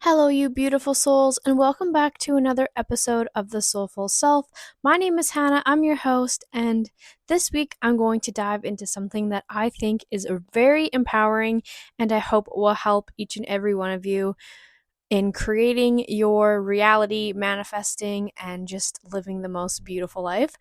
Hello, you beautiful souls, and welcome back to another episode of The Soulful Self. My name is Hannah, I'm your host, and this week I'm going to dive into something that I think is very empowering and I hope will help each and every one of you in creating your reality, manifesting, and just living the most beautiful life.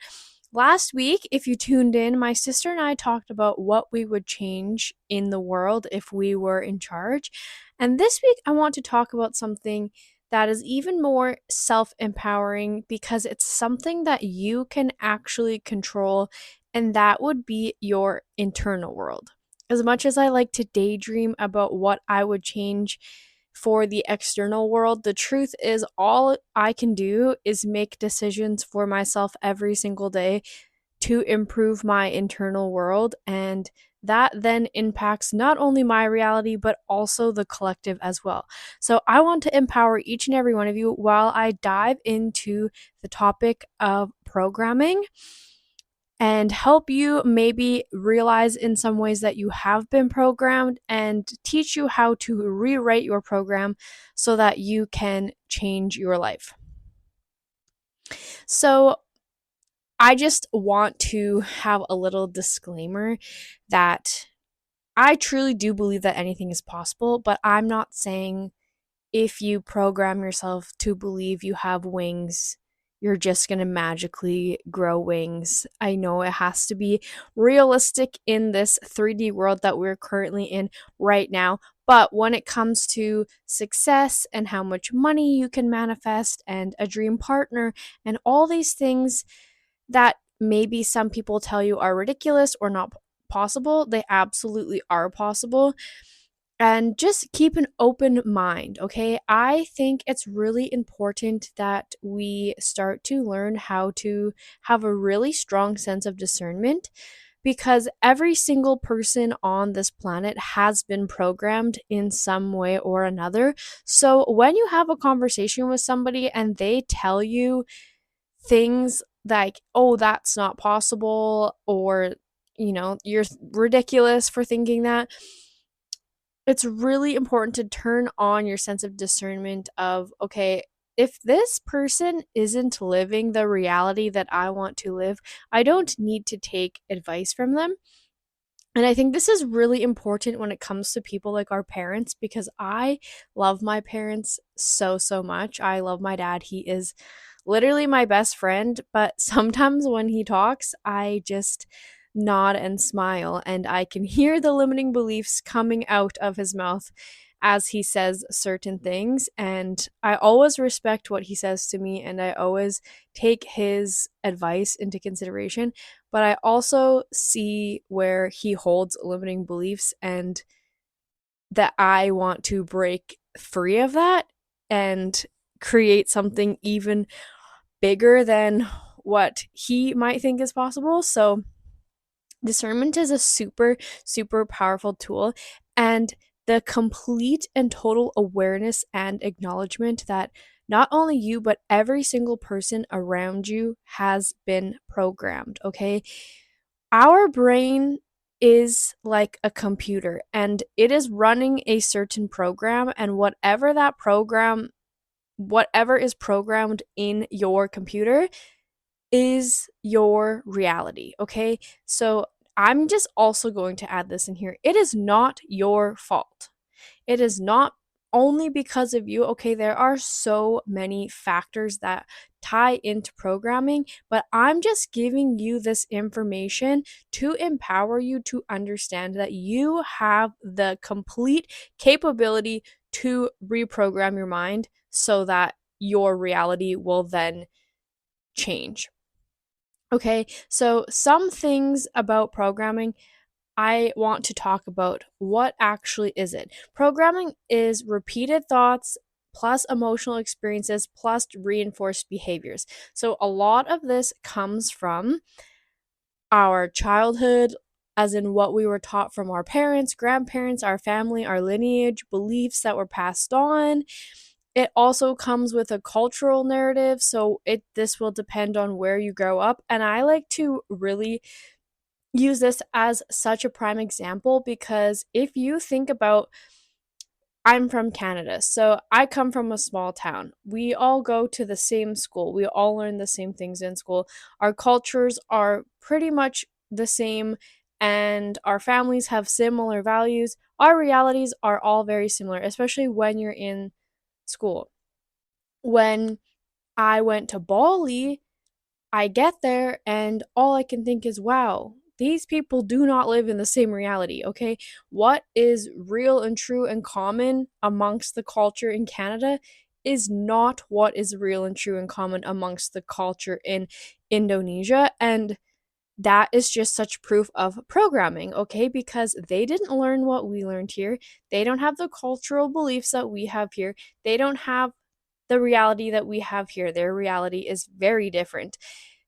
Last week, if you tuned in, my sister and I talked about what we would change in the world if we were in charge. And this week, I want to talk about something that is even more self empowering because it's something that you can actually control, and that would be your internal world. As much as I like to daydream about what I would change for the external world, the truth is all I can do is make decisions for myself every single day to improve my internal world, and that then impacts not only my reality but also the collective as well. So I want to empower each and every one of you while I dive into the topic of programming and help you maybe realize in some ways that you have been programmed and teach you how to rewrite your program so that you can change your life. So, I just want to have a little disclaimer that I truly do believe that anything is possible, but I'm not saying if you program yourself to believe you have wings, you're just going to magically grow wings. I know it has to be realistic in this 3D world that we're currently in right now. But when it comes to success and how much money you can manifest and a dream partner and all these things that maybe some people tell you are ridiculous or not possible, they absolutely are possible. And just keep an open mind, okay? I think it's really important that we start to learn how to have a really strong sense of discernment because every single person on this planet has been programmed in some way or another. So when you have a conversation with somebody and they tell you things like, oh, that's not possible, or, you're ridiculous for thinking that, it's really important to turn on your sense of discernment of, okay, if this person isn't living the reality that I want to live, I don't need to take advice from them. And I think this is really important when it comes to people like our parents because I love my parents so, so much. I love my dad. He is literally my best friend, but sometimes when he talks, I just nod and smile, and I can hear the limiting beliefs coming out of his mouth as he says certain things. And I always respect what he says to me, and I always take his advice into consideration. But I also see where he holds limiting beliefs, and that I want to break free of that and create something even bigger than what he might think is possible. So, discernment is a super, super powerful tool. And the complete and total awareness and acknowledgement that not only you, but every single person around you has been programmed, okay? Our brain is like a computer and it is running a certain program, and whatever is programmed in your computer is your reality, okay? So I'm just also going to add this in here. It is not your fault. It is not only because of you. Okay, there are so many factors that tie into programming, but I'm just giving you this information to empower you to understand that you have the complete capability to reprogram your mind so that your reality will then change. Okay, so some things about programming I want to talk about. What actually is it? Programming is repeated thoughts plus emotional experiences plus reinforced behaviors. So a lot of this comes from our childhood, as in what we were taught from our parents, grandparents, our family, our lineage, beliefs that were passed on. It also comes with a cultural narrative, so this will depend on where you grow up. And I like to really use this as such a prime example because if you think about I'm from Canada, so I come from a small town. We all go to the same school. We all learn the same things in school. Our cultures are pretty much the same, and our families have similar values. Our realities are all very similar, especially when you're in school. When I went to Bali, I get there and all I can think is, wow, these people do not live in the same reality, okay? What is real and true and common amongst the culture in Canada is not what is real and true and common amongst the culture in Indonesia. And that is just such proof of programming, okay? Because they didn't learn what we learned here. They don't have the cultural beliefs that we have here. They don't have the reality that we have here. Their reality is very different.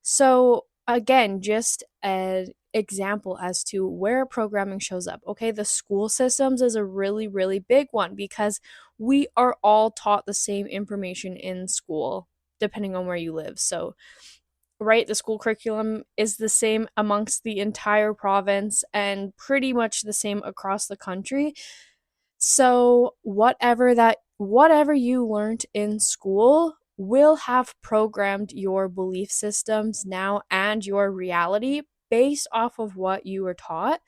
So, again, just an example as to where programming shows up. Okay, the school systems is a really, really big one because we are all taught the same information in school, depending on where you live. So, right, the school curriculum is the same amongst the entire province and pretty much the same across the country. So whatever you learned in school will have programmed your belief systems now and your reality based off of what you were taught.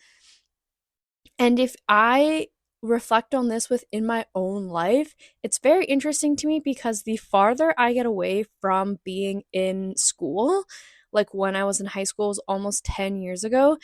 And if I reflect on this within my own life, it's very interesting to me because the farther I get away from being in school, like when I was in high school, it was almost 10 years ago,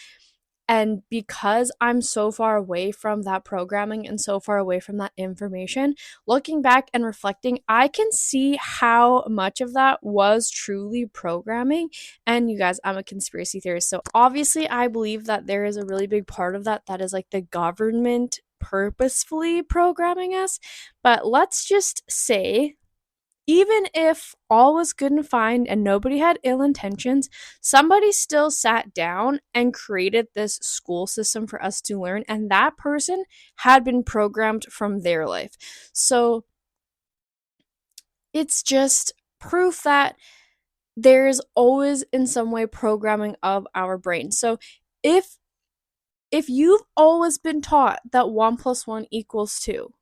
and because I'm so far away from that programming and so far away from that information, looking back and reflecting, I can see how much of that was truly programming. And you guys, I'm a conspiracy theorist. So obviously, I believe that there is a really big part of that that is like the government purposefully programming us. But let's just say, even if all was good and fine and nobody had ill intentions, somebody still sat down and created this school system for us to learn, and that person had been programmed from their life. So it's just proof that there's always in some way programming of our brain. So if if you've always been taught that 1 plus 1 equals 2,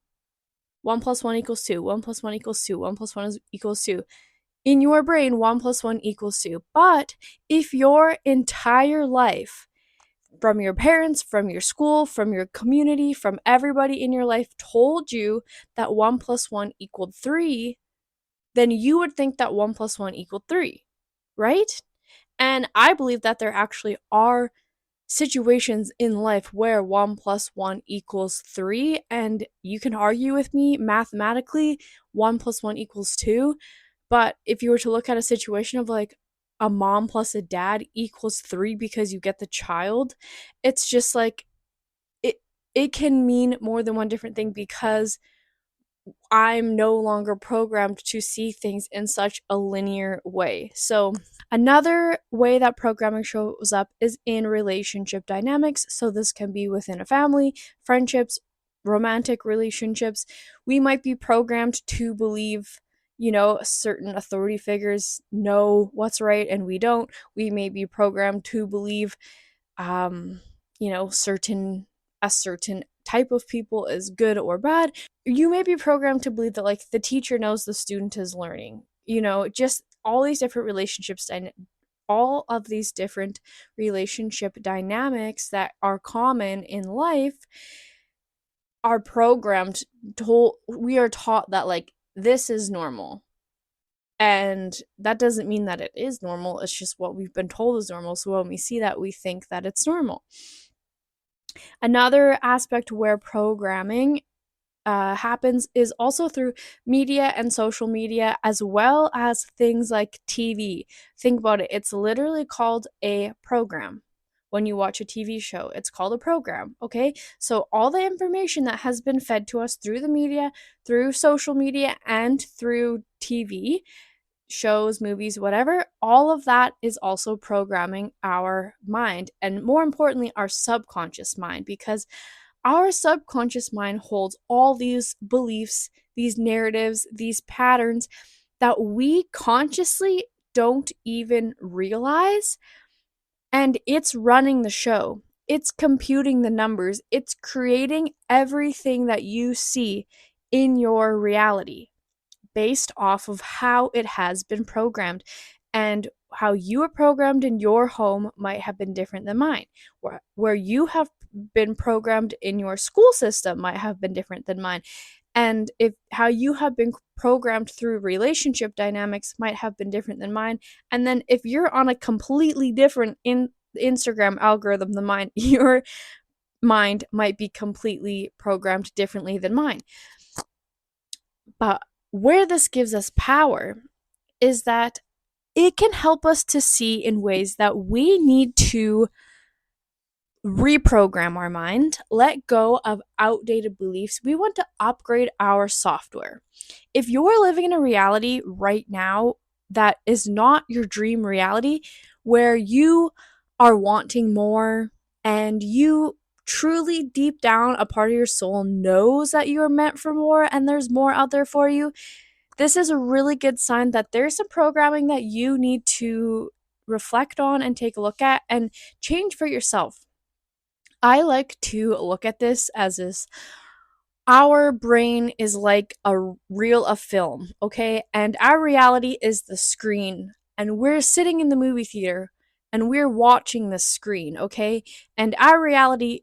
1 plus 1 equals 2, 1 plus 1 equals 2, 1 plus 1 equals 2, in your brain, 1 plus 1 equals 2. But if your entire life, from your parents, from your school, from your community, from everybody in your life, told you that 1 plus 1 equaled 3, then you would think that 1 plus 1 equaled 3, right? And I believe that there actually are situations in life where 1 plus 1 equals 3, and you can argue with me mathematically, 1 plus 1 equals 2. But if you were to look at a situation of like a mom plus a dad equals 3 because you get the child, it's just like it can mean more than one different thing because I'm no longer programmed to see things in such a linear way. So, another way that programming shows up is in relationship dynamics. So, this can be within a family, friendships, romantic relationships. We might be programmed to believe, certain authority figures know what's right and we don't. We may be programmed to believe, um, certain a certain type of people is good or bad. You may be programmed to believe that like the teacher knows the student is learning. Just all these different relationships and all of these different relationship dynamics that are common in life are programmed told we are taught that like this is normal. And that doesn't mean that it is normal. It's just what we've been told is normal. So when we see that, we think that it's normal. Another aspect where programming happens is also through media and social media, as well as things like TV. Think about it, it's literally called a program. When you watch a TV show, it's called a program, okay? So, all the information that has been fed to us through the media, through social media, and through TV, shows, movies, whatever, all of that is also programming our mind, and more importantly, our subconscious mind, because our subconscious mind holds all these beliefs, these narratives, these patterns that we consciously don't even realize. And it's running the show. It's computing the numbers. It's creating everything that you see in your reality based off of how it has been programmed. And how you are programmed in your home might have been different than mine. Where you have been programmed in your school system might have been different than mine. And if how you have been programmed through relationship dynamics might have been different than mine. And then if you're on a completely different Instagram algorithm than mine, your mind might be completely programmed differently than mine. But where this gives us power is that it can help us to see in ways that we need to reprogram our mind, let go of outdated beliefs. We want to upgrade our software. If you're living in a reality right now that is not your dream reality, where you are wanting more and you truly deep down a part of your soul knows that you are meant for more and there's more out there for you, this is a really good sign that there's some programming that you need to reflect on and take a look at and change for yourself. I like to look at this as this our brain is like a reel of film, okay? And our reality is the screen. And we're sitting in the movie theater and we're watching the screen, okay? And our reality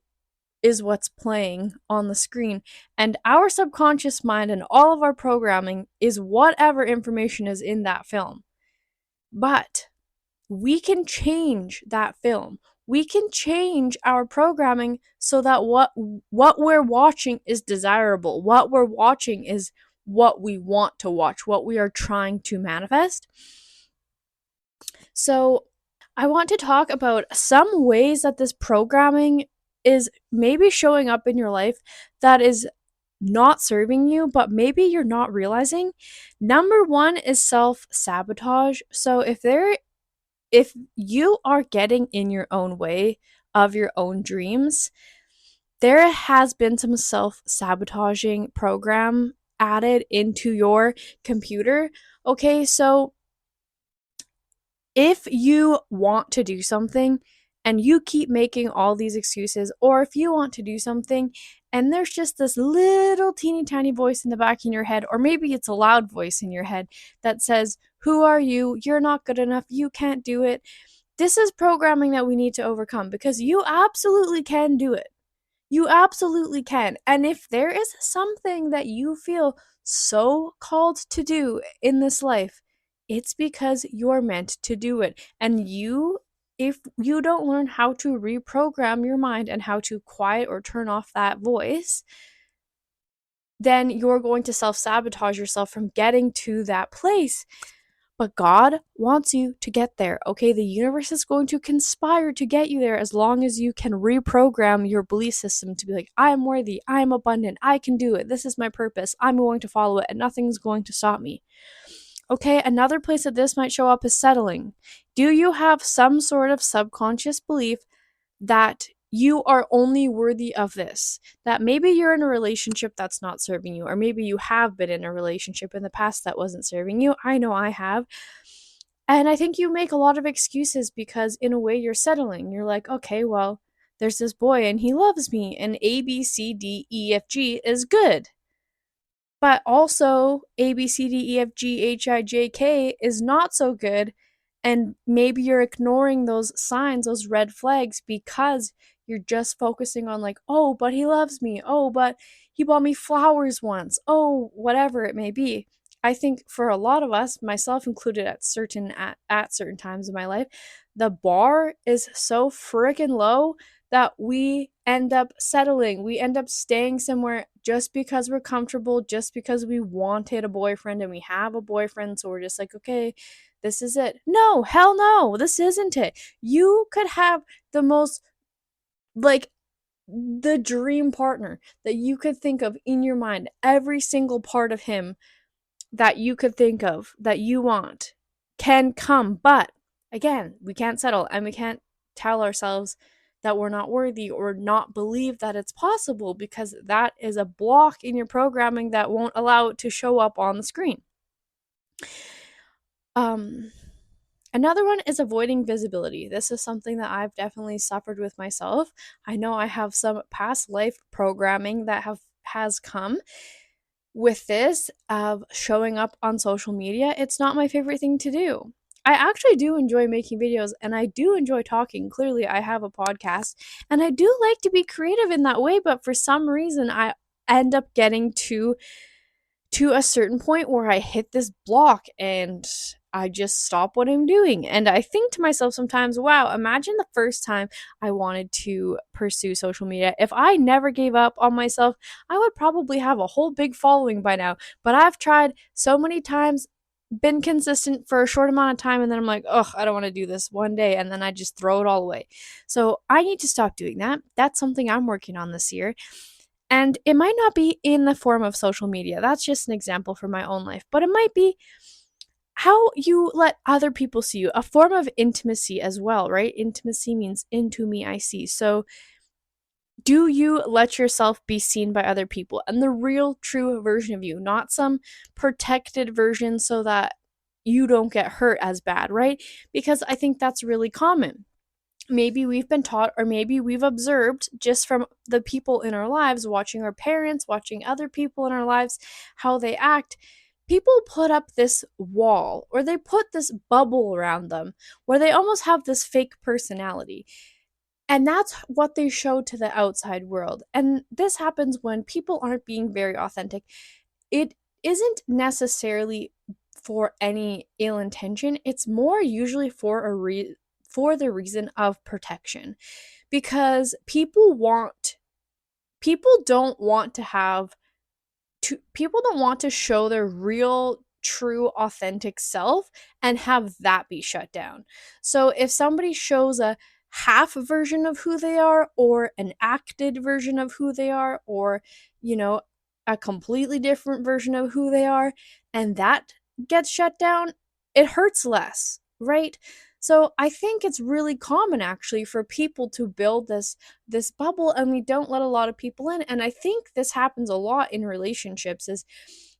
is what's playing on the screen. And our subconscious mind and all of our programming is whatever information is in that film. But we can change that film. We can change our programming so that what we're watching is desirable. What we're watching is what we want to watch, what we are trying to manifest. So, I want to talk about some ways that this programming is maybe showing up in your life that is not serving you, but maybe you're not realizing. Number one is self sabotage. So, if you are getting in your own way of your own dreams, there has been some self-sabotaging program added into your computer. Okay, so if you want to do something and you keep making all these excuses, or if you want to do something and there's just this little teeny tiny voice in the back in your head, or maybe it's a loud voice in your head that says, "Who are you? You're not good enough. You can't do it." This is programming that we need to overcome because you absolutely can do it. You absolutely can. And if there is something that you feel so called to do in this life, it's because you're meant to do it. And if you don't learn how to reprogram your mind and how to quiet or turn off that voice, then you're going to self sabotage yourself from getting to that place. But God wants you to get there, okay? The universe is going to conspire to get you there as long as you can reprogram your belief system to be like, I am worthy, I am abundant, I can do it, this is my purpose, I'm going to follow it, and nothing's going to stop me. Okay, another place that this might show up is settling. Do you have some sort of subconscious belief that you are only worthy of this? That maybe you're in a relationship that's not serving you, or maybe you have been in a relationship in the past that wasn't serving you. I know I have. And I think you make a lot of excuses because, in a way, you're settling. You're like, okay, well, there's this boy and he loves me, and A, B, C, D, E, F, G is good. But also, A, B, C, D, E, F, G, H, I, J, K is not so good. And maybe you're ignoring those signs, those red flags, because you're just focusing on, like, oh, but he loves me. Oh, but he bought me flowers once. Oh, whatever it may be. I think for a lot of us, myself included at certain times in my life, the bar is so freaking low that we end up settling. We end up staying somewhere just because we're comfortable, just because we wanted a boyfriend and we have a boyfriend. So we're just like, okay, this is it. No, hell no, this isn't it. You could have the most, like, the dream partner that you could think of in your mind, every single part of him that you could think of that you want can come. But again, we can't settle and we can't tell ourselves that we're not worthy or not believe that it's possible, because that is a block in your programming that won't allow it to show up on the screen. Another one is avoiding visibility. This is something that I've definitely suffered with myself. I know I have some past life programming that has come with this of showing up on social media, it's not my favorite thing to do. I actually do enjoy making videos and I do enjoy talking. Clearly, I have a podcast and I do like to be creative in that way, but for some reason, I end up getting to a certain point where I hit this block and I just stop what I'm doing. And I think to myself sometimes, wow, imagine the first time I wanted to pursue social media. If I never gave up on myself, I would probably have a whole big following by now. But I've tried so many times, been consistent for a short amount of time, and then I'm like, ugh, I don't want to do this one day. And then I just throw it all away. So I need to stop doing that. That's something I'm working on this year. And it might not be in the form of social media. That's just an example from my own life. But it might be how you let other people see you, a form of intimacy as well, right? Intimacy means into me, I see. So do you let yourself be seen by other people and the real, true version of you, not some protected version so that you don't get hurt as bad, right? Because I think that's really common. Maybe we've been taught, or maybe we've observed just from the people in our lives, watching our parents, watching other people in our lives, how they act. People put up this wall or they put this bubble around them where they almost have this fake personality. And that's what they show to the outside world. And this happens when people aren't being very authentic. It isn't necessarily for any ill intention. It's more usually for for the reason of protection. Because people don't want to have people don't want to show their real, true, authentic self and have that be shut down. So if somebody shows a half version of who they are, or an acted version of who they are, or, you know, a completely different version of who they are, and that gets shut down, it hurts less, right? So I think it's really common actually for people to build this bubble, and we don't let a lot of people in. And I think this happens a lot in relationships is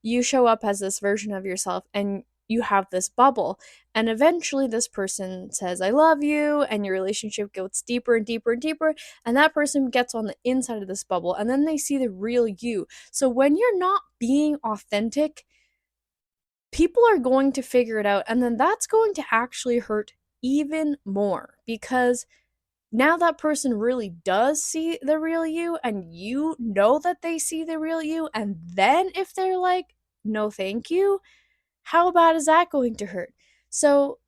you show up as this version of yourself and you have this bubble, and eventually this person says I love you, and your relationship goes deeper and deeper and deeper, and that person gets on the inside of this bubble and then they see the real you. So when you're not being authentic, people are going to figure it out, and then that's going to actually hurt even more, because now that person really does see the real you, and you know that they see the real you, and then if they're like, no thank you, how bad is that going to hurt? So,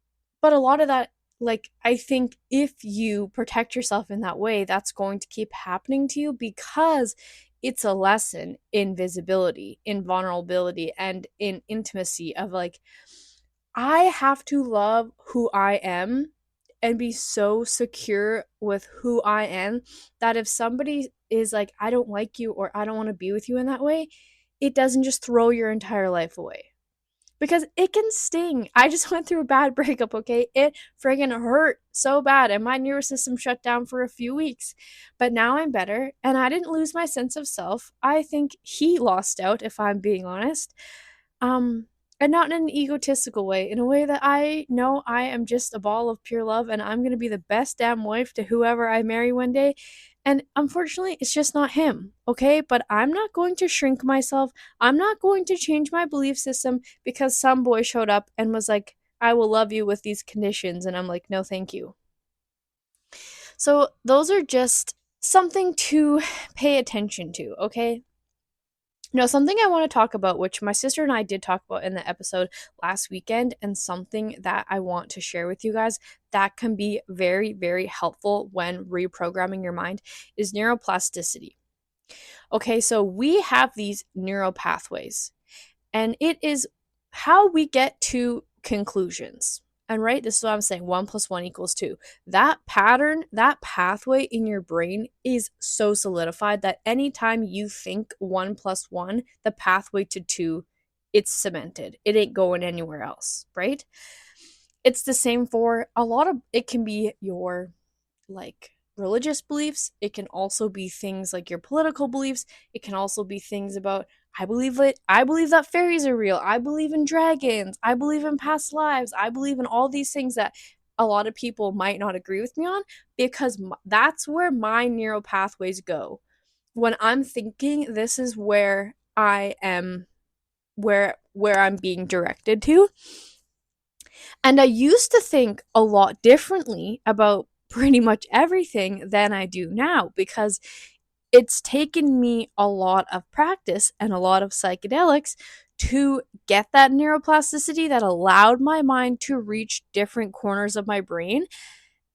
but a lot of that, like, I think if you protect yourself in that way, that's going to keep happening to you, because it's a lesson in visibility, in vulnerability, and in intimacy of like, I have to love who I am and be so secure with who I am that if somebody is like, I don't like you or I don't want to be with you in that way, it doesn't just throw your entire life away. Because it can sting. I just went through a bad breakup, okay? It friggin' hurt so bad, and my nervous system shut down for a few weeks. But now I'm better, and I didn't lose my sense of self. I think he lost out, if I'm being honest. Um, and not in an egotistical way, in a way that I know I am just a ball of pure love and I'm gonna be the best damn wife to whoever I marry one day. And unfortunately, it's just not him, okay? But I'm not going to shrink myself. I'm not going to change my belief system because some boy showed up and was like, I will love you with these conditions. And I'm like, no, thank you. So, those are just something to pay attention to, okay? Now, something I want to talk about, which my sister and I did talk about in the episode last weekend, and something that I want to share with you guys that can be very, very helpful when reprogramming your mind, is neuroplasticity. Okay, so we have these neural pathways, and it is how we get to conclusions. And right, this is what I'm saying, 1 plus 1 equals 2. That pattern, that pathway in your brain is so solidified that anytime you think 1 plus 1, the pathway to 2, it's cemented. It ain't going anywhere else, right? It's the same for a lot of, it can be your like religious beliefs. It can also be things like your political beliefs. It can also be things about, I believe that fairies are real. I believe in dragons. I believe in past lives. I believe in all these things that a lot of people might not agree with me on, because that's where my neural pathways go. When I'm thinking, this is where I am where I'm being directed to. And I used to think a lot differently about pretty much everything than I do now, because it's taken me a lot of practice and a lot of psychedelics to get that neuroplasticity that allowed my mind to reach different corners of my brain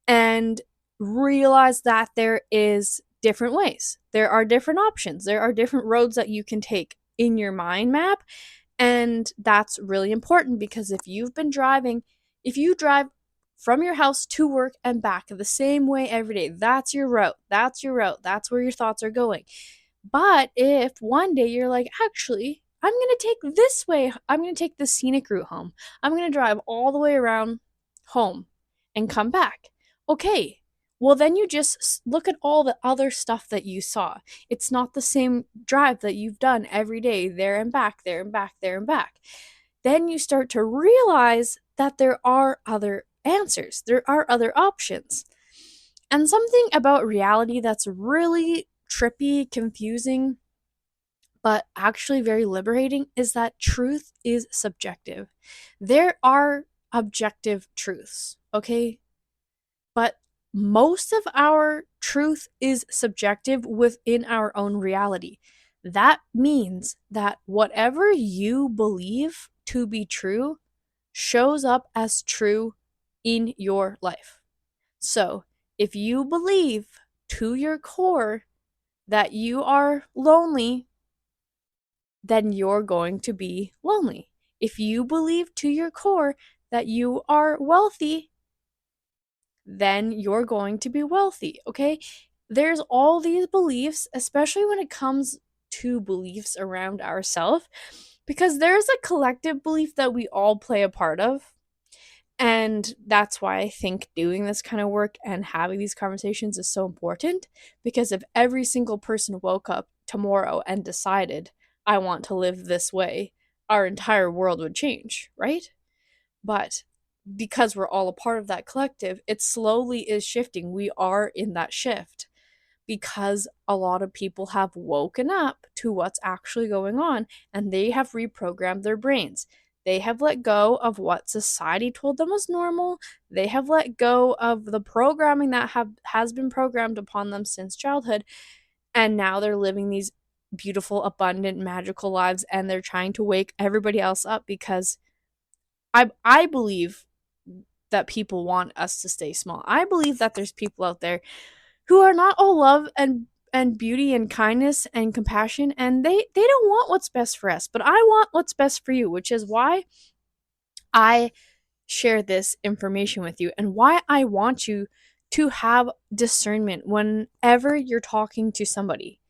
and realize that there is different ways. There are different options. There are different roads that you can take in your mind map. And that's really important, because if you drive from your house to work and back the same way every day, that's your route. That's your route. That's where your thoughts are going. But if one day you're like, actually, I'm going to take this way, I'm going to take the scenic route home, I'm going to drive all the way around home and come back. Okay, well, then you just look at all the other stuff that you saw. It's not the same drive that you've done every day, there and back, there and back, there and back. Then you start to realize that there are other answers, there are other options. And something about reality that's really trippy, confusing, but actually very liberating is that truth is subjective. There are objective truths, okay? But most of our truth is subjective within our own reality. That means that whatever you believe to be true shows up as true in your life. So, if you believe to your core that you are lonely, then you're going to be lonely. If you believe to your core that you are wealthy, then you're going to be wealthy, okay? There's all these beliefs, especially when it comes to beliefs around ourselves, because there's a collective belief that we all play a part of. And that's why I think doing this kind of work and having these conversations is so important, because if every single person woke up tomorrow and decided, I want to live this way, our entire world would change, right? But because we're all a part of that collective, it slowly is shifting. We are in that shift because a lot of people have woken up to what's actually going on, and they have reprogrammed their brains. They have let go of what society told them was normal. They have let go of the programming that has been programmed upon them since childhood, and now they're living these beautiful, abundant, magical lives, and they're trying to wake everybody else up, because I believe that people want us to stay small. I believe that there's people out there who are not all love and beauty and kindness and compassion, and they don't want what's best for us, but I want what's best for you, which is why I share this information with you and why I want you to have discernment whenever you're talking to somebody.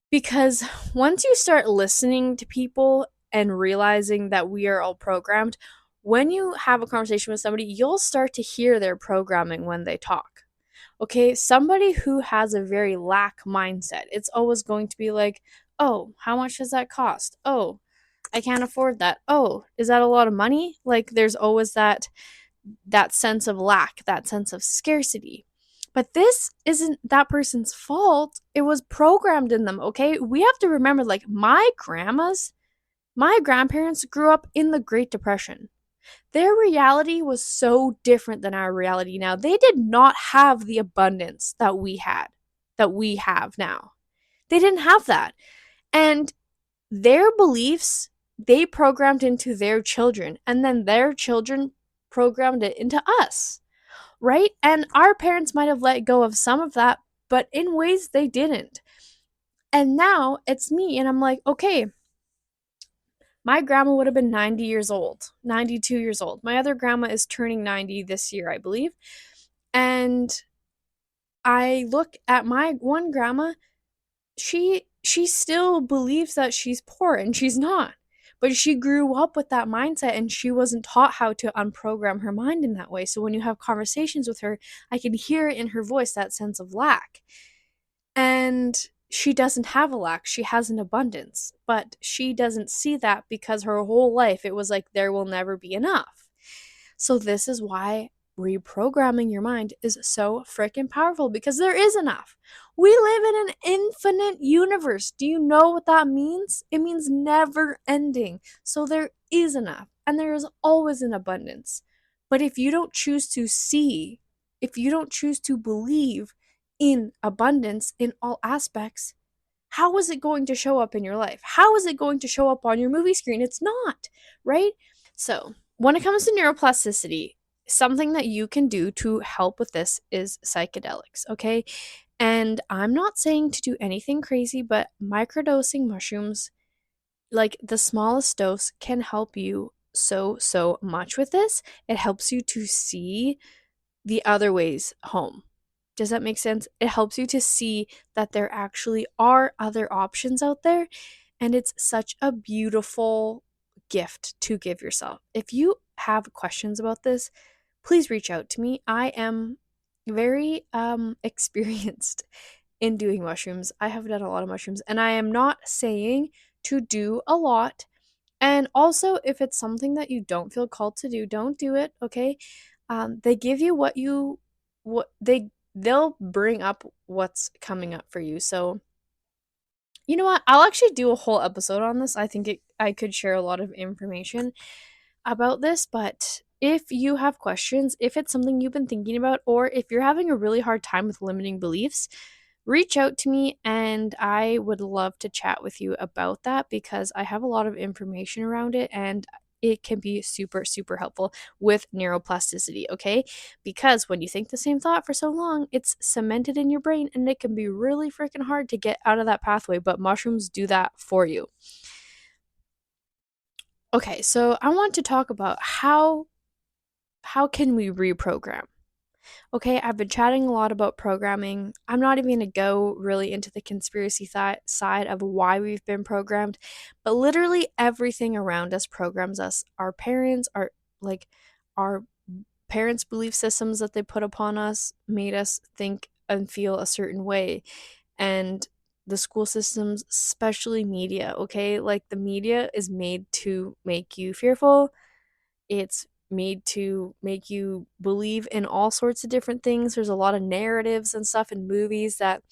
Because once you start listening to people and realizing that we are all programmed, when you have a conversation with somebody, you'll start to hear their programming when they talk. Okay, somebody who has a very lack mindset, it's always going to be like, oh, how much does that cost? Oh, I can't afford that. Oh, is that a lot of money? Like, there's always that sense of lack, that sense of scarcity. But this isn't that person's fault. It was programmed in them, okay? We have to remember, like, my grandparents grew up in the Great Depression. Their reality was so different than our reality now. They did not have the abundance that we have now. They didn't have that. And their beliefs, they programmed into their children, and then their children programmed it into us, right? And our parents might have let go of some of that, but in ways they didn't. And now it's me, and I'm like, okay, my grandma would have been 90 years old, 92 years old. My other grandma is turning 90 this year, I believe. And I look at my one grandma, she still believes that she's poor, and she's not. But she grew up with that mindset, and she wasn't taught how to unprogram her mind in that way. So when you have conversations with her, I can hear in her voice that sense of lack. And she doesn't have a lack, she has an abundance. But she doesn't see that because her whole life it was like there will never be enough. So this is why reprogramming your mind is so freaking powerful because there is enough. We live in an infinite universe. Do you know what that means? It means never ending. So there is enough and there is always an abundance. But if you don't choose to see, if you don't choose to believe in abundance in all aspects, how is it going to show up in your life? How is it going to show up on your movie screen? It's not, right? So, when it comes to neuroplasticity, something that you can do to help with this is psychedelics, okay? And I'm not saying to do anything crazy, but microdosing mushrooms, like the smallest dose, can help you so much with this. It helps you to see the other ways home. Does that make sense? It helps you to see that there actually are other options out there, and it's such a beautiful gift to give yourself. If you have questions about this, please reach out to me. I am very experienced in doing mushrooms. I have done a lot of mushrooms, and I am not saying to do a lot. And also, if it's something that you don't feel called to do, don't do it, okay? They give you what they'll bring up what's coming up for you. So, you know what? I'll actually do a whole episode on this. I think I could share a lot of information about this, but if you have questions, if it's something you've been thinking about, or if you're having a really hard time with limiting beliefs, reach out to me and I would love to chat with you about that because I have a lot of information around it and it can be super helpful with neuroplasticity, okay? Because when you think the same thought for so long, it's cemented in your brain and it can be really freaking hard to get out of that pathway, but mushrooms do that for you. Okay, so I want to talk about how can we reprogram? Okay, I've been chatting a lot about programming. I'm not even going to go really into the conspiracy side of why we've been programmed, but literally everything around us programs us. Our parents, our parents' belief systems that they put upon us made us think and feel a certain way. And the school systems, especially media, okay? Like the media is made to make you fearful. It's made to make you believe in all sorts of different things. There's a lot of narratives and stuff in movies that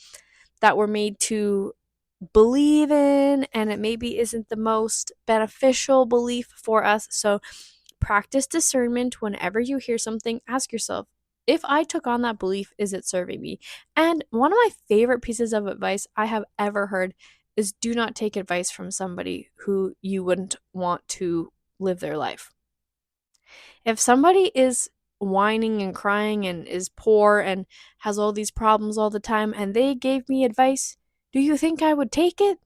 were made to believe in, and it maybe isn't the most beneficial belief for us. So practice discernment. Whenever you hear something, ask yourself, if I took on that belief, is it serving me? And one of my favorite pieces of advice I have ever heard is do not take advice from somebody who you wouldn't want to live their life. If somebody is whining and crying and is poor and has all these problems all the time and they gave me advice, do you think I would take it?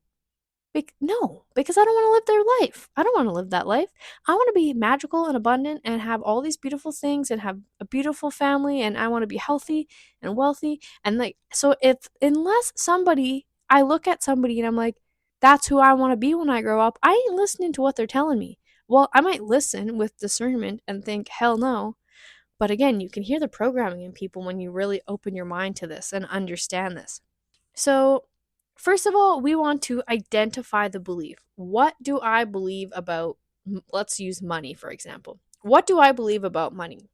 No, because I don't want to live their life. I don't want to live that life. I want to be magical and abundant and have all these beautiful things and have a beautiful family, and I want to be healthy and wealthy. And like, so if, unless somebody, I look at somebody and I'm like, that's who I want to be when I grow up, I ain't listening to what they're telling me. Well, I might listen with discernment and think, hell no. But again, you can hear the programming in people when you really open your mind to this and understand this. So, first of all, we want to identify the belief. What do I believe about, let's use money, for example. What do I believe about money?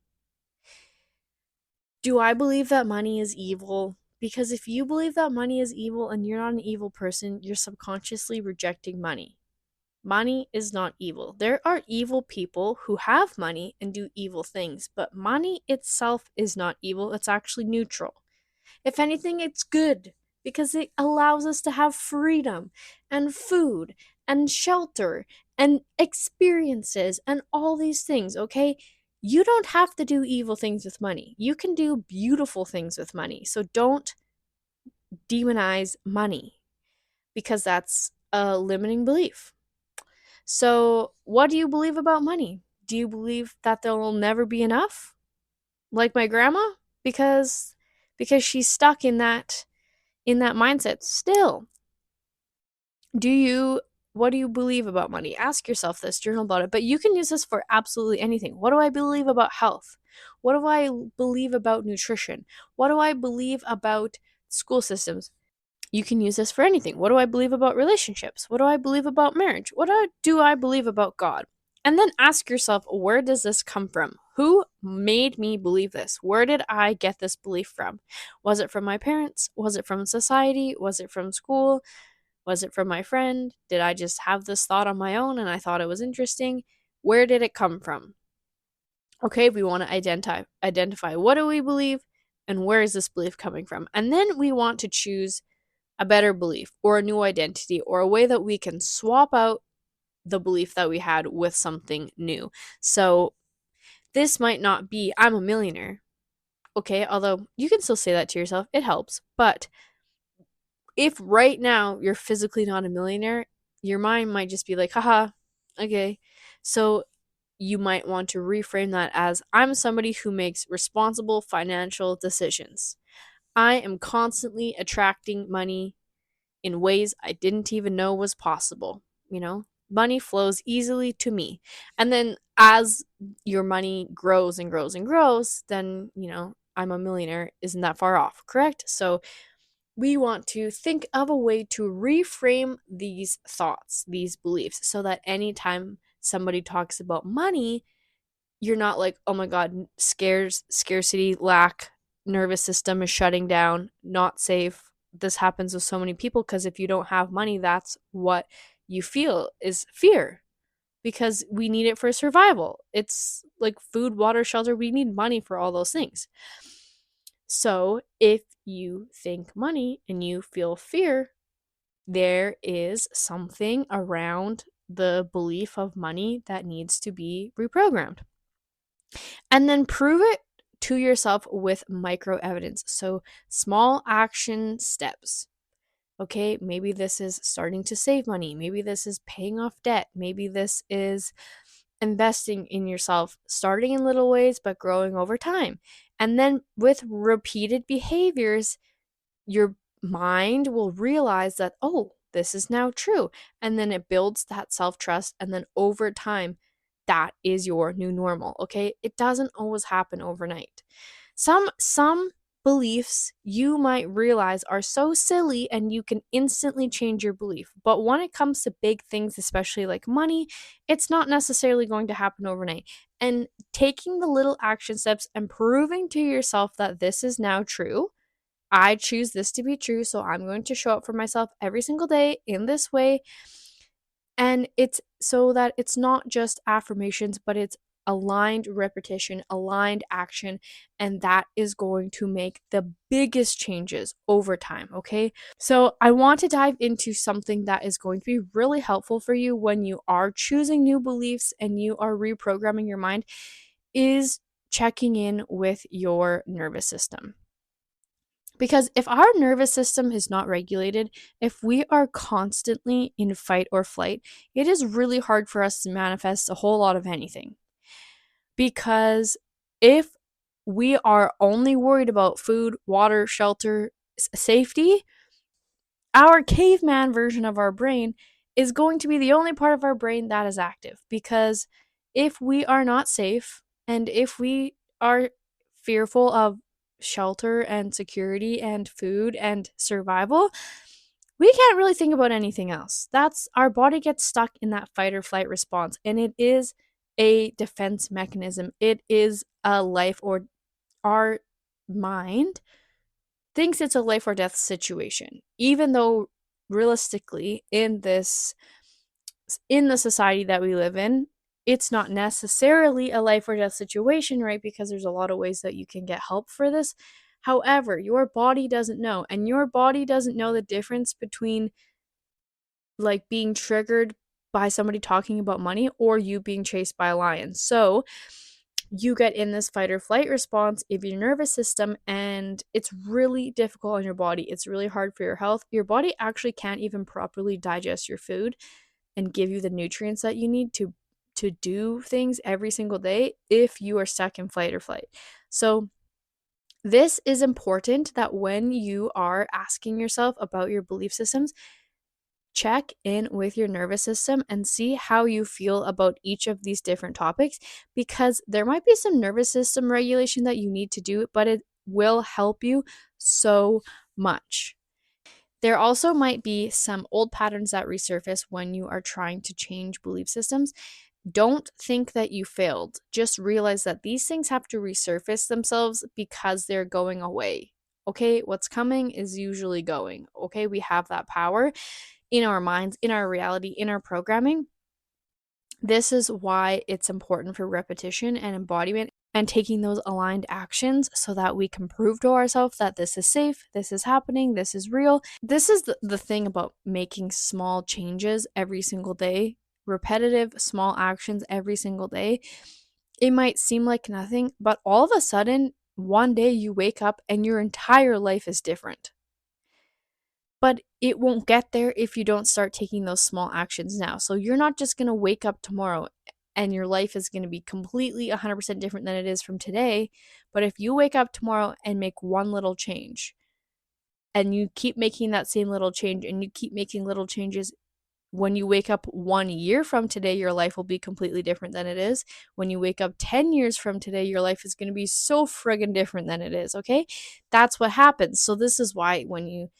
Do I believe that money is evil? Because if you believe that money is evil and you're not an evil person, you're subconsciously rejecting money. Money is not evil. There are evil people who have money and do evil things, but money itself is not evil. It's actually neutral. If anything, it's good because it allows us to have freedom and food and shelter and experiences and all these things, okay? You don't have to do evil things with money. You can do beautiful things with money. So don't demonize money because that's a limiting belief. So, what do you believe about money? Do you believe that there will never be enough? Like my grandma? Because she's stuck in that mindset still. What do you believe about money? Ask yourself this, journal about it, but you can use this for absolutely anything. What do I believe about health? What do I believe about nutrition? What do I believe about school systems? You can use this for anything. What do I believe about relationships? What do I believe about marriage? What do I believe about God? And then ask yourself, where does this come from? Who made me believe this? Where did I get this belief from? Was it from my parents? Was it from society? Was it from school? Was it from my friend? Did I just have this thought on my own and I thought it was interesting? Where did it come from? Okay, we want to identify what do we believe and where is this belief coming from? And then we want to choose a better belief or a new identity or a way that we can swap out the belief that we had with something new. So this might not be I'm a millionaire. Okay, although you can still say that to yourself, it helps. But if right now you're physically not a millionaire, your mind might just be like, haha, okay. So you might want to reframe that as I'm somebody who makes responsible financial decisions. I am constantly attracting money in ways I didn't even know was possible. Money flows easily to me. And then as your money grows and grows and grows, then, I'm a millionaire isn't that far off, correct? So we want to think of a way to reframe these thoughts, these beliefs, so that anytime somebody talks about money, you're not like, oh my God, scarcity, lack, nervous system is shutting down, not safe. This happens with so many people because if you don't have money, that's what you feel is fear because we need it for survival. It's like food, water, shelter. We need money for all those things. So if you think money and you feel fear, there is something around the belief of money that needs to be reprogrammed. And then prove it to yourself with micro evidence. So small action steps. Okay, maybe this is starting to save money. Maybe this is paying off debt. Maybe this is investing in yourself, starting in little ways but growing over time. And then with repeated behaviors, your mind will realize that, oh, this is now true. And then it builds that self trust. And then over time, that is your new normal. Okay. It doesn't always happen overnight. Some beliefs you might realize are so silly and you can instantly change your belief. But when it comes to big things, especially like money, it's not necessarily going to happen overnight. And taking the little action steps and proving to yourself that this is now true. I choose this to be true, so I'm going to show up for myself every single day in this way. And it's so that it's not just affirmations, but it's aligned repetition, aligned action, and that is going to make the biggest changes over time, okay? So, I want to dive into something that is going to be really helpful for you when you are choosing new beliefs and you are reprogramming your mind is checking in with your nervous system. Because if our nervous system is not regulated, if we are constantly in fight or flight, it is really hard for us to manifest a whole lot of anything. Because if we are only worried about food, water, shelter, safety, our caveman version of our brain is going to be the only part of our brain that is active. Because if we are not safe and if we are fearful of shelter and security and food and survival, we can't really think about anything else. That's our body gets stuck in that fight or flight response, and it is a defense mechanism. It is a life or our mind thinks it's a life or death situation, even though realistically in the society that we live in, it's not necessarily a life or death situation, right? Because there's a lot of ways that you can get help for this. However, your body doesn't know, and your body doesn't know the difference between like being triggered by somebody talking about money or you being chased by a lion. So you get in this fight or flight response of your nervous system, and it's really difficult on your body. It's really hard for your health. Your body actually can't even properly digest your food and give you the nutrients that you need to do things every single day if you are stuck in fight or flight. So this is important that when you are asking yourself about your belief systems, check in with your nervous system and see how you feel about each of these different topics, because there might be some nervous system regulation that you need to do, but it will help you so much. There also might be some old patterns that resurface when you are trying to change belief systems. Don't think that you failed. Just realize that these things have to resurface themselves because they're going away. Okay, what's coming is usually going. Okay, we have that power in our minds, in our reality, in our programming. This is why it's important for repetition and embodiment and taking those aligned actions so that we can prove to ourselves that this is safe, this is happening, this is real. This is the thing about making small changes every single day, repetitive small actions every single day. It might seem like nothing, but all of a sudden, one day you wake up and your entire life is different. But it won't get there if you don't start taking those small actions now. So you're not just going to wake up tomorrow and your life is going to be completely 100% different than it is from today. But if you wake up tomorrow and make one little change, and you keep making that same little change, and you keep making little changes, when you wake up 1 year from today, your life will be completely different than it is. When you wake up 10 years from today, your life is going to be so friggin' different than it is, okay? That's what happens. So this is why when you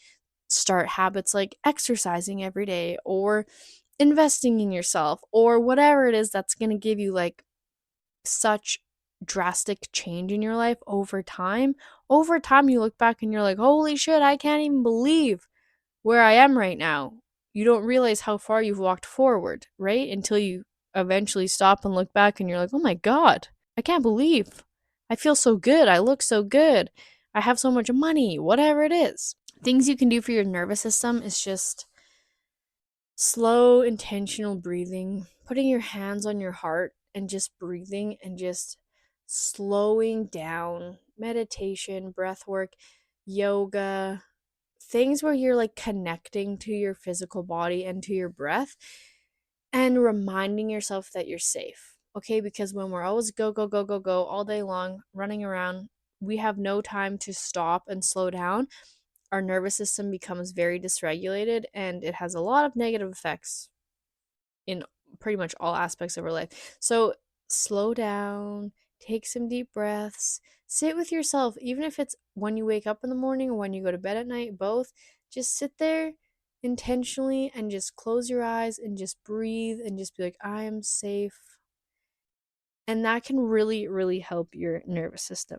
start habits like exercising every day or investing in yourself or whatever it is that's going to give you like such drastic change in your life over time you look back and you're like, holy shit, I can't even believe where I am right now. You don't realize how far you've walked forward, right? Until you eventually stop and look back and you're like, oh my god, I can't believe I feel so good, I look so good, I have so much money, whatever it is. Things you can do for your nervous system is just slow, intentional breathing, putting your hands on your heart and just breathing and just slowing down. Meditation, breath work, yoga, things where you're like connecting to your physical body and to your breath and reminding yourself that you're safe. Okay, because when we're always go, go, go, go, go all day long, running around, we have no time to stop and slow down. Our nervous system becomes very dysregulated and it has a lot of negative effects in pretty much all aspects of our life. So slow down, take some deep breaths, sit with yourself, even if it's when you wake up in the morning or when you go to bed at night, both. Just sit there intentionally and just close your eyes and just breathe and just be like, I am safe. And that can really, really help your nervous system.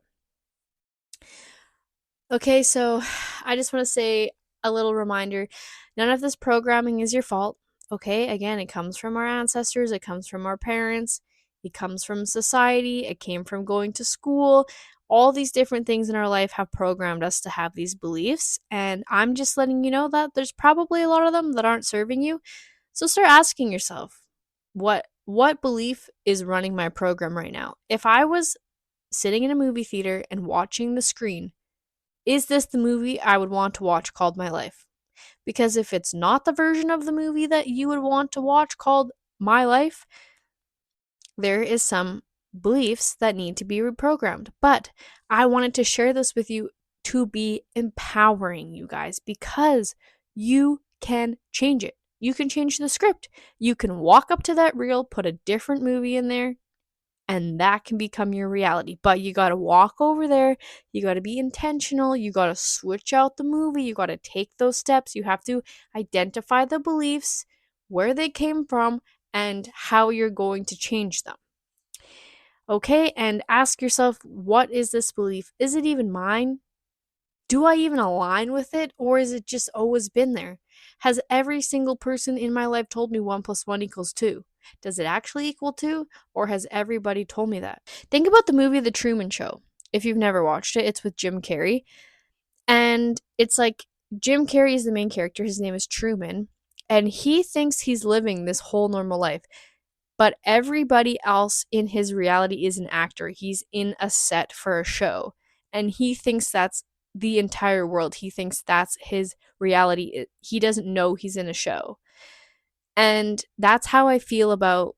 Okay, so I just want to say a little reminder, none of this programming is your fault. Okay, again, it comes from our ancestors, it comes from our parents, it comes from society, it came from going to school. All these different things in our life have programmed us to have these beliefs, and I'm just letting you know that there's probably a lot of them that aren't serving you. So start asking yourself, what belief is running my program right now? If I was sitting in a movie theater and watching the screen, is this the movie I would want to watch called My Life? Because if it's not the version of the movie that you would want to watch called My Life, there is some beliefs that need to be reprogrammed. But I wanted to share this with you to be empowering you guys because you can change it. You can change the script. You can walk up to that reel, put a different movie in there, and that can become your reality. But you got to walk over there, you got to be intentional, you got to switch out the movie, you got to take those steps, you have to identify the beliefs, where they came from, and how you're going to change them. Okay, and ask yourself, what is this belief? Is it even mine? Do I even align with it, or is it just always been there? Has every single person in my life told me 1 + 1 = 2? Does it actually equal 2, or has everybody told me that? Think about the movie The Truman Show. If you've never watched it, it's with Jim Carrey. And it's like Jim Carrey is the main character. His name is Truman. And he thinks he's living this whole normal life. But everybody else in his reality is an actor. He's in a set for a show. And he thinks that's the entire world. He thinks that's his reality. He doesn't know he's in a show. And that's how I feel about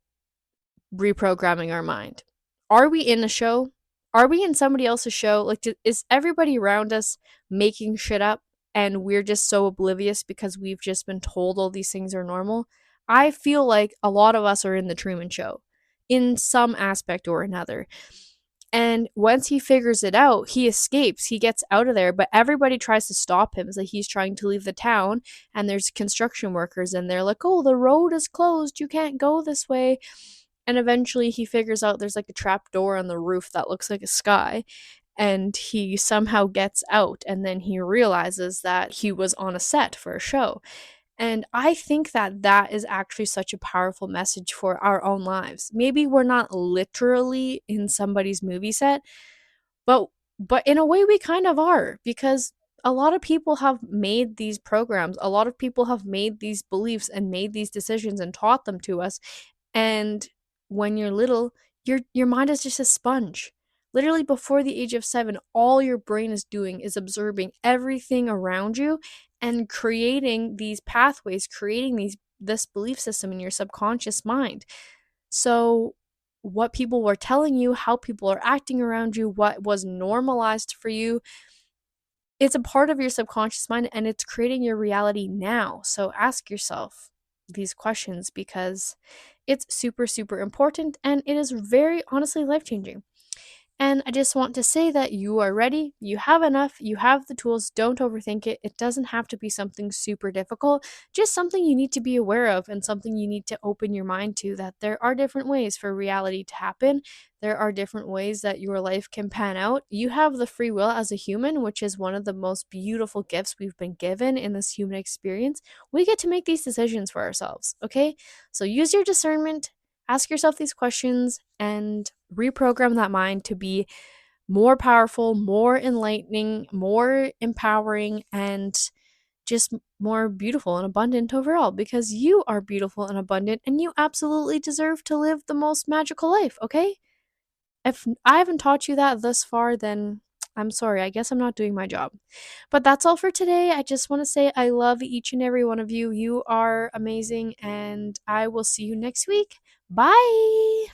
reprogramming our mind. Are we in a show? Are we in somebody else's show? Like, is everybody around us making shit up and we're just so oblivious because we've just been told all these things are normal? I feel like a lot of us are in the Truman Show in some aspect or another. And once he figures it out, he escapes. He gets out of there, but everybody tries to stop him. It's like he's trying to leave the town, and there's construction workers, and they're like, oh, the road is closed. You can't go this way. And eventually he figures out there's like a trap door on the roof that looks like a sky, and he somehow gets out, and then he realizes that he was on a set for a show. And I think that that is actually such a powerful message for our own lives. Maybe we're not literally in somebody's movie set, but in a way we kind of are, because a lot of people have made these programs. A lot of people have made these beliefs and made these decisions and taught them to us. And when you're little, your mind is just a sponge. Literally before the age of 7, all your brain is doing is absorbing everything around you and creating these pathways, creating this belief system in your subconscious mind. So what people were telling you, how people are acting around you, what was normalized for you, it's a part of your subconscious mind and it's creating your reality now. So ask yourself these questions because it's super, super important and it is very honestly life changing. And I just want to say that you are ready. You have enough. You have the tools. Don't overthink it. It doesn't have to be something super difficult, just something you need to be aware of and something you need to open your mind to, that there are different ways for reality to happen. There are different ways that your life can pan out. You have the free will as a human, which is one of the most beautiful gifts we've been given in this human experience. We get to make these decisions for ourselves, okay? So use your discernment, ask yourself these questions, and reprogram that mind to be more powerful, more enlightening, more empowering, and just more beautiful and abundant overall, because you are beautiful and abundant and you absolutely deserve to live the most magical life, okay? If I haven't taught you that thus far, then I'm sorry. I guess I'm not doing my job. But that's all for today. I just want to say I love each and every one of you. You are amazing, and I will see you next week. Bye.